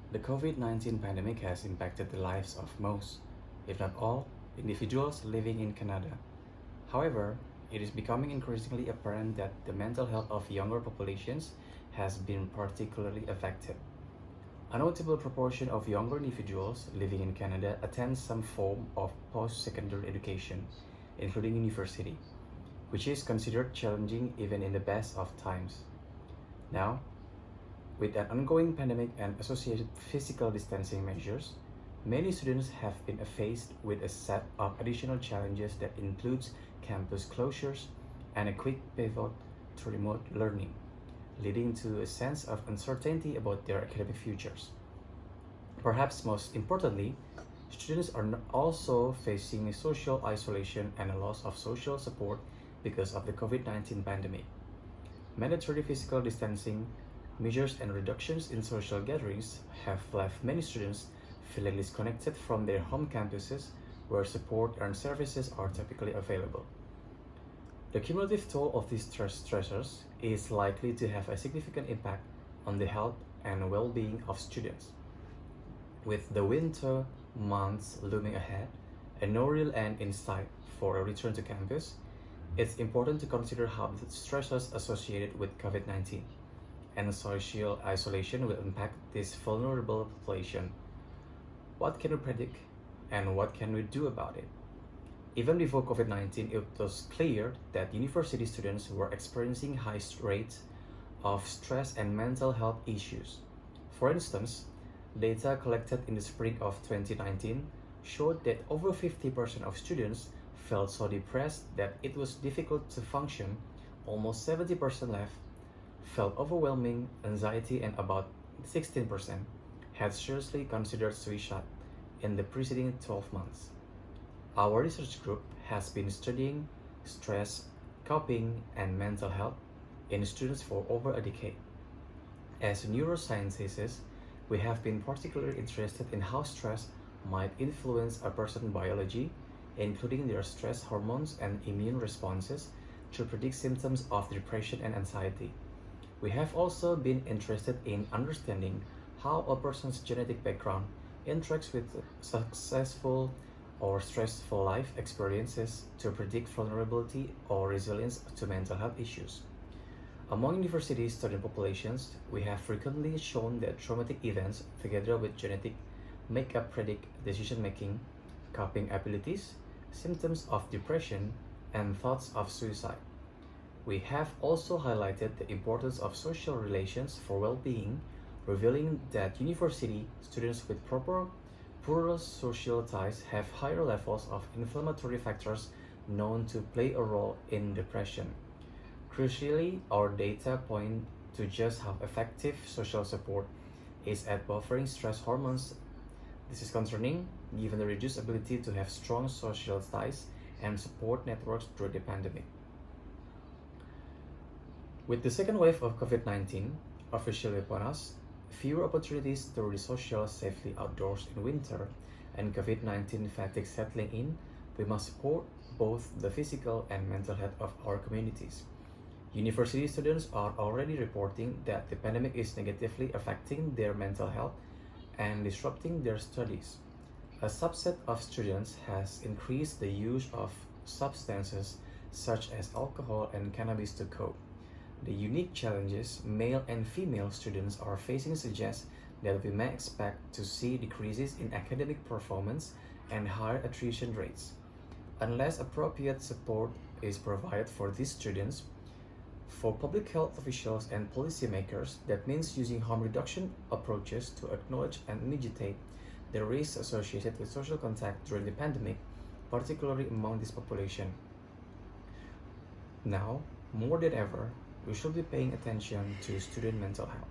The COVID-19 pandemic has impacted the lives of most, if not all, individuals living in Canada. However, it is becoming increasingly apparent that the mental health of younger populations has been particularly affected. A notable proportion of younger individuals living in Canada attend some form of post-secondary education, including university, which is considered challenging even in the best of times. Now, with an ongoing pandemic and associated physical distancing measures, many students have been faced with a set of additional challenges that includes campus closures and a quick pivot to remote learning, leading to a sense of uncertainty about their academic futures. Perhaps most importantly, students are also facing social isolation and a loss of social support because of the COVID-19 pandemic. Mandatory physical distancing measures and reductions in social gatherings have left many students feeling disconnected from their home campuses where support and services are typically available. The cumulative toll of these stressors is likely to have a significant impact on the health and well-being of students. With the winter months looming ahead and no real end in sight for a return to campus, it's important to consider how the stressors associated with COVID-19 and social isolation will impact this vulnerable population. What can we predict and what can we do about it? Even before COVID-19, it was clear that university students were experiencing high rates of stress and mental health issues. For instance, data collected in the spring of 2019 showed that over 50% of students felt so depressed that it was difficult to function. Almost 70% left felt overwhelming anxiety, and about 16% had seriously considered suicide in the preceding 12 months. Our research group has been studying stress, coping, and mental health in students for over a decade. As neuroscientists, we have been particularly interested in how stress might influence a person's biology, including their stress hormones and immune responses, to predict symptoms of depression and anxiety. We have also been interested in understanding how a person's genetic background interacts with successful or stressful life experiences to predict vulnerability or resilience to mental health issues. Among university student populations, we have frequently shown that traumatic events, together with genetic makeup, predict decision-making, coping abilities, symptoms of depression, and thoughts of suicide. We have also highlighted the importance of social relations for well-being, revealing that university students with poorer social ties have higher levels of inflammatory factors known to play a role in depression. Crucially, our data point to just how effective social support is at buffering stress hormones. This is concerning given the reduced ability to have strong social ties and support networks through the pandemic. With the second wave of COVID-19 officially upon us, fewer opportunities to re-social safely outdoors in winter, and COVID-19 fatigue settling in, we must support both the physical and mental health of our communities. University students are already reporting that the pandemic is negatively affecting their mental health and disrupting their studies. A subset of students has increased the use of substances such as alcohol and cannabis to cope. The unique challenges male and female students are facing suggest that we may expect to see decreases in academic performance and higher attrition rates. Unless appropriate support is provided for these students, for public health officials and policymakers, that means using harm reduction approaches to acknowledge and mitigate the risks associated with social contact during the pandemic, particularly among this population. Now, more than ever, we should be paying attention to student mental health.